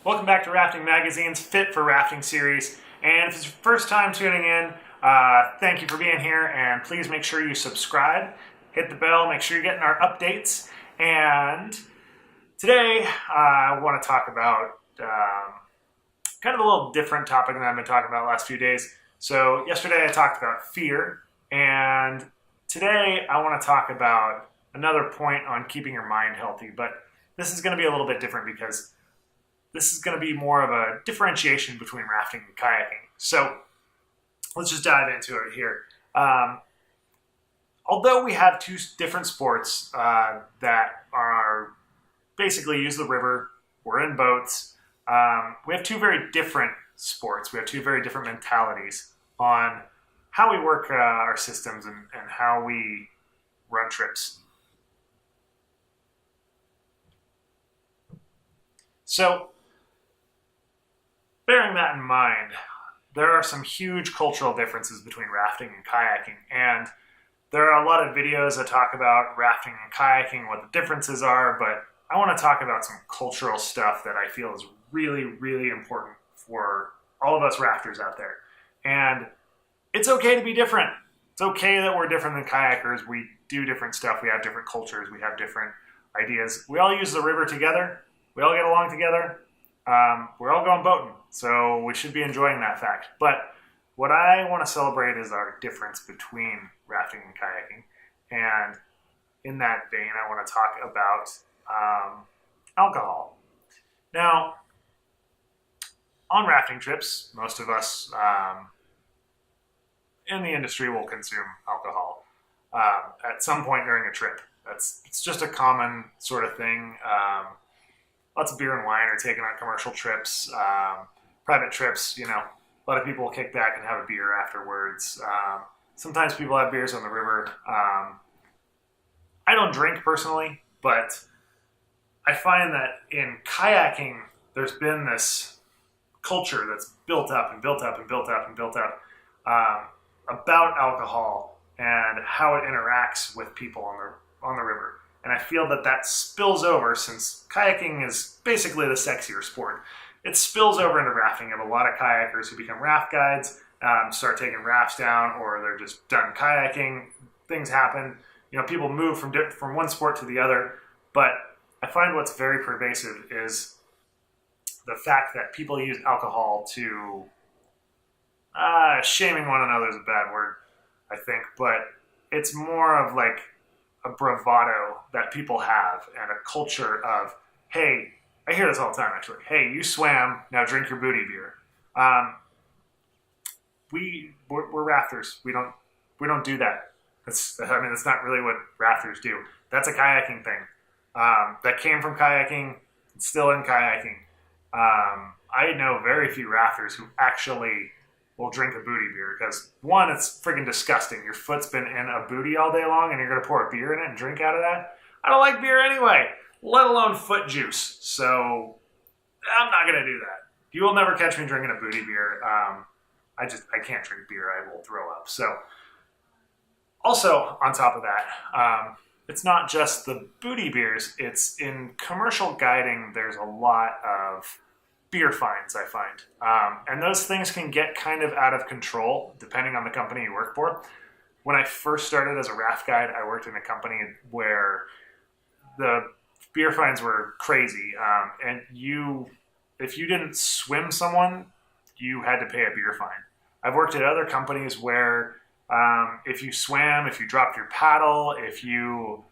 Welcome back to Rafting Magazine's Fit for Rafting series. And if it's your first time tuning in, thank you for being here. And please make sure you subscribe, hit the bell, make sure you're getting our updates. And today I want to talk about kind of a little different topic than I've been talking about the last few days. So yesterday I talked about fear, and today I want to talk about another point on keeping your mind healthy. But this is going to be a little bit different because this is going to be more of a differentiation between rafting and kayaking. So let's just dive into it here. Although we have two different sports that are basically use the river, we're in boats, we have two very different sports. We have two very different mentalities on how we work our systems and how we run trips. So, bearing that in mind, there are some huge cultural differences between rafting and kayaking, and there are a lot of videos that talk about rafting and kayaking, what the differences are, but I want to talk about some cultural stuff that I feel is really, really important for all of us rafters out there. And it's okay to be different. It's okay that we're different than kayakers. We do different stuff. We have different cultures. We have different ideas. We all use the river together. We all get along together. We're all going boating, so we should be enjoying that fact. But what I want to celebrate is our difference between rafting and kayaking. And in that vein, I want to talk about alcohol. Now, on rafting trips, most of us in the industry will consume alcohol at some point during a trip. It's just a common sort of thing. Lots of beer and wine are taken on commercial trips, private trips. You know, a lot of people will kick back and have a beer afterwards. Sometimes people have beers on the river. I don't drink personally, but I find that in kayaking, there's been this culture that's built up and built up and built up and built up about alcohol and how it interacts with people on the river. And I feel that spills over, since kayaking is basically the sexier sport. It spills over into rafting. You have a lot of kayakers who become raft guides, start taking rafts down, or they're just done kayaking. Things happen. You know, people move from one sport to the other. But I find what's very pervasive is the fact that people use alcohol to shaming one another is a bad word, I think, but it's more of like a bravado that people have and a culture of, hey, I hear this all the time actually, hey, you swam, now drink your booty beer. We're rafters. We don't do that. That's not really what rafters do. That's a kayaking thing. That came from kayaking. It's still in kayaking. I know very few rafters who actually will drink a booty beer because, one, it's freaking disgusting. Your foot's been in a booty all day long and you're going to pour a beer in it and drink out of that? I don't like beer anyway, let alone foot juice. So I'm not going to do that. You will never catch me drinking a booty beer. I can't drink beer. I will throw up. So also, on top of that, it's not just the booty beers. It's in commercial guiding, there's a lot of beer fines, I find. And those things can get kind of out of control depending on the company you work for. When I first started as a raft guide, I worked in a company where the beer fines were crazy. And if you didn't swim someone, you had to pay a beer fine. I've worked at other companies where if you swam, if you dropped your paddle, if you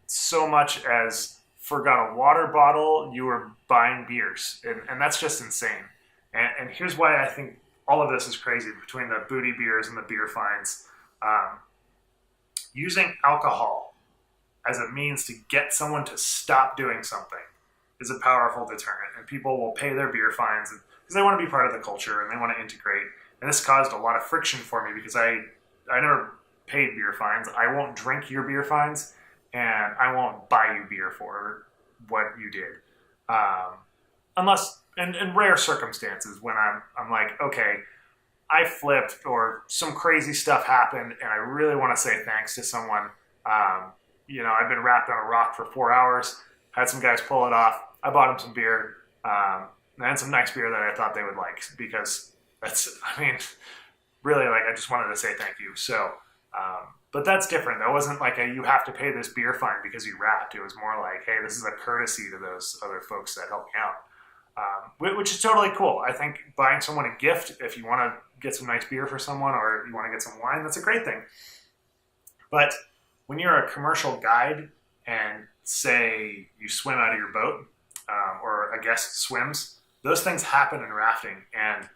so much as forgot a water bottle, you were buying beers. And that's just insane. And here's why I think all of this is crazy between the booty beers and the beer fines. Using alcohol as a means to get someone to stop doing something is a powerful deterrent. And people will pay their beer fines because they want to be part of the culture and they want to integrate. And this caused a lot of friction for me because I never paid beer fines. I won't drink your beer fines, and I won't buy you beer for what you did. Unless, in rare circumstances, when I'm like, okay, I flipped or some crazy stuff happened and I really want to say thanks to someone. I've been wrapped on a rock for 4 hours, had some guys pull it off. I bought them some beer. And some nice beer that I thought they would like, because really, like, I just wanted to say thank you. So, but that's different. That wasn't like you have to pay this beer fine because you rapped. It was more like, hey, this is a courtesy to those other folks that helped me out. Which is totally cool. I think buying someone a gift, if you want to get some nice beer for someone or you want to get some wine, that's a great thing. But when you're a commercial guide and say you swim out of your boat, or a guest swims, those things happen in rafting, and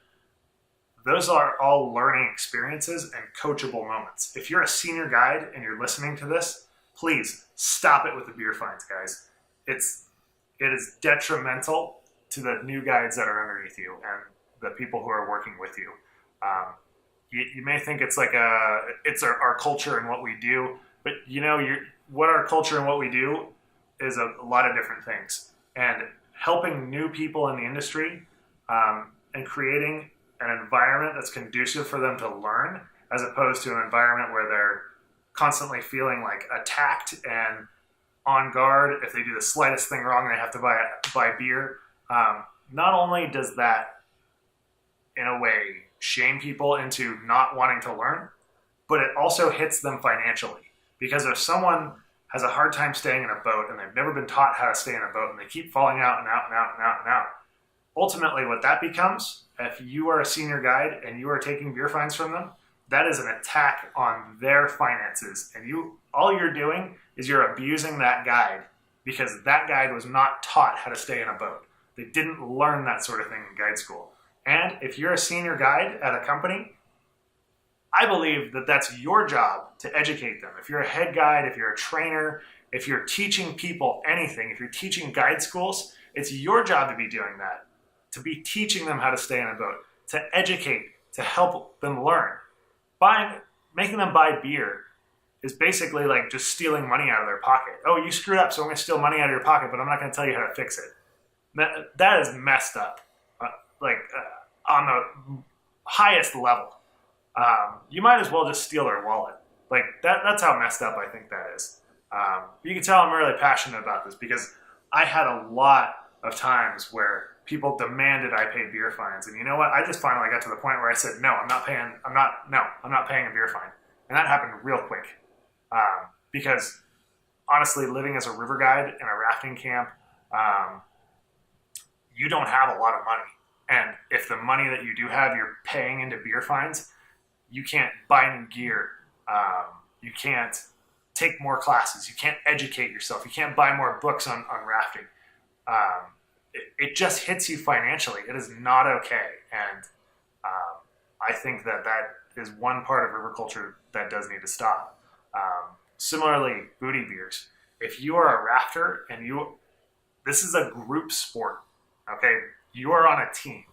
those are all learning experiences and coachable moments. If you're a senior guide and you're listening to this, please stop it with the beer fines, guys. It is detrimental to the new guides that are underneath you and the people who are working with you. You may think it's like it's our culture and what we do, but what our culture and what we do is a lot of different things. And helping new people in the industry and creating an environment that's conducive for them to learn, as opposed to an environment where they're constantly feeling like attacked and on guard. If they do the slightest thing wrong, they have to buy beer. Not only does that, in a way, shame people into not wanting to learn, but it also hits them financially. Because if someone has a hard time staying in a boat and they've never been taught how to stay in a boat and they keep falling out and out and out and out and out, ultimately what that becomes, if you are a senior guide and you are taking beer fines from them, that is an attack on their finances. And all you're doing is you're abusing that guide, because that guide was not taught how to stay in a boat. They didn't learn that sort of thing in guide school. And if you're a senior guide at a company, I believe that that's your job to educate them. If you're a head guide, if you're a trainer, if you're teaching people anything, if you're teaching guide schools, it's your job to be doing that, to be teaching them how to stay in a boat, to educate, to help them learn. Making them buy beer is basically like just stealing money out of their pocket. Oh, you screwed up, so I'm going to steal money out of your pocket, but I'm not going to tell you how to fix it. That is messed up, on the highest level. You might as well just steal their wallet. Like that's how messed up I think that is. You can tell I'm really passionate about this, because I had a lot of times where people demanded I pay beer fines, and you know what? I just finally got to the point where I said, no, I'm not paying a beer fine, and that happened real quick. Because honestly, living as a river guide in a rafting camp, you don't have a lot of money, and if the money that you do have, you're paying into beer fines, you can't buy new gear. You can't take more classes. You can't educate yourself. You can't buy more books on rafting. It just hits you financially. It is not okay. And I think that is one part of river culture that does need to stop. Similarly, bootie beers. If you are a rafter and this is a group sport, okay? You are on a team.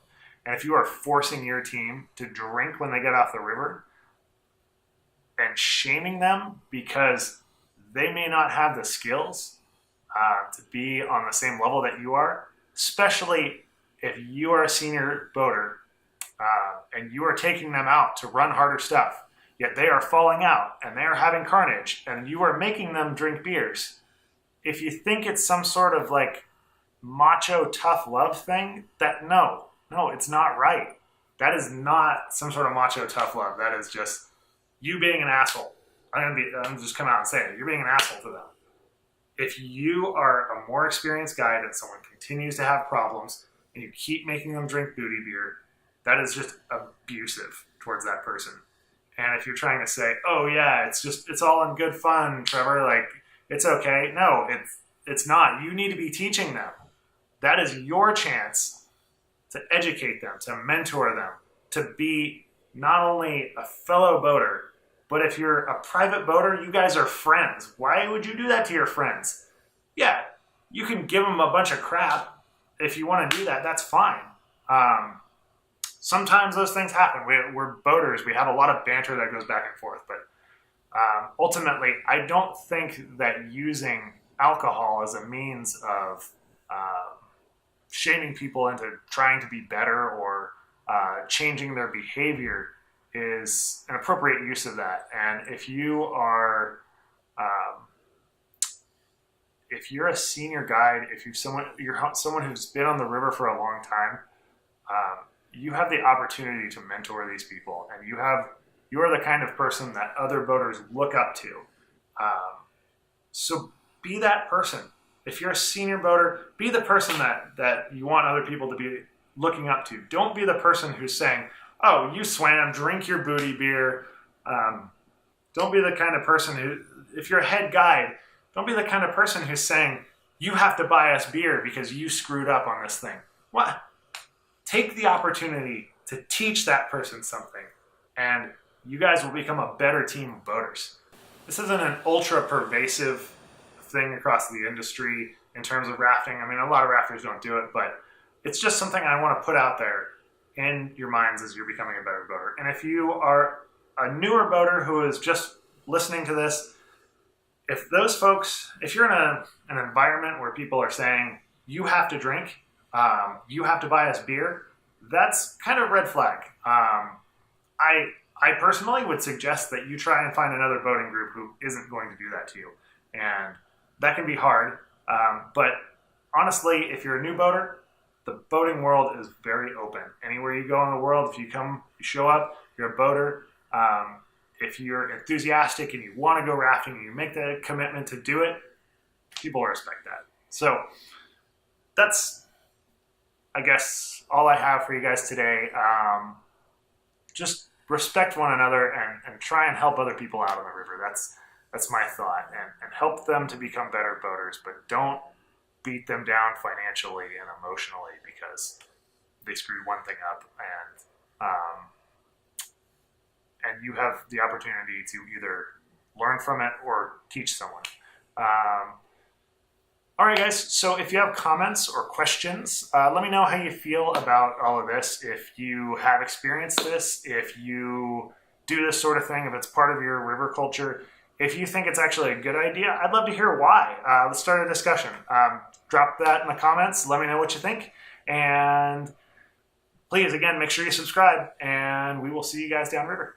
And if you are forcing your team to drink when they get off the river and shaming them because they may not have the skills to be on the same level that you are, especially if you are a senior boater and you are taking them out to run harder stuff, yet they are falling out and they are having carnage and you are making them drink beers. If you think it's some sort of like macho tough love thing, no, it's not right. That is not some sort of macho tough love. That is just you being an asshole. I'm just come out and say it. You're being an asshole to them. If you are a more experienced guide and someone continues to have problems and you keep making them drink booty beer, that is just abusive towards that person. And if you're trying to say, oh yeah, it's all in good fun, Trevor, like it's okay. No, it's not. You need to be teaching them. That is your chance to educate them, to mentor them, to be not only a fellow boater, but if you're a private boater, you guys are friends. Why would you do that to your friends? Yeah, you can give them a bunch of crap. If you want to do that, that's fine. Sometimes those things happen. We're boaters. We have a lot of banter that goes back and forth. But ultimately, I don't think that using alcohol as a means of shaming people into trying to be better or changing their behavior is an appropriate use of that. And if you are if you're a senior guide, if you're someone who's been on the river for a long time, you have the opportunity to mentor these people, and you are the kind of person that other boaters look up to. So be that person. If you're a senior boater, be the person that you want other people to be looking up to. Don't be the person who's saying, "Oh, you swam, drink your booty beer." Don't be the kind of person who, if you're a head guide, don't be the kind of person who's saying, "You have to buy us beer because you screwed up on this thing." What? Take the opportunity to teach that person something, and you guys will become a better team of boaters. This isn't an ultra pervasive thing across the industry in terms of rafting. I mean, a lot of rafters don't do it, but it's just something I want to put out there in your minds as you're becoming a better boater. And if you are a newer boater who is just listening to this, if those folks, if you're in an environment where people are saying, "You have to drink, you have to buy us beer," that's kind of a red flag. I personally would suggest that you try and find another boating group who isn't going to do that to you. And that can be hard. But honestly, if you're a new boater, the boating world is very open. Anywhere you go in the world, if you show up, you're a boater. If you're enthusiastic and you want to go rafting and you make the commitment to do it, people will respect that. So that's, I guess, all I have for you guys today. Just respect one another and try and help other people out on the river. That's my thought. And help them to become better boaters, but don't beat them down financially and emotionally because they screwed one thing up, and you have the opportunity to either learn from it or teach someone. All right, guys. So if you have comments or questions, let me know how you feel about all of this. If you have experienced this, if you do this sort of thing, if it's part of your river culture, if you think it's actually a good idea, I'd love to hear why. Let's start a discussion. Drop that in the comments. Let me know what you think. And please, again, make sure you subscribe, and we will see you guys downriver.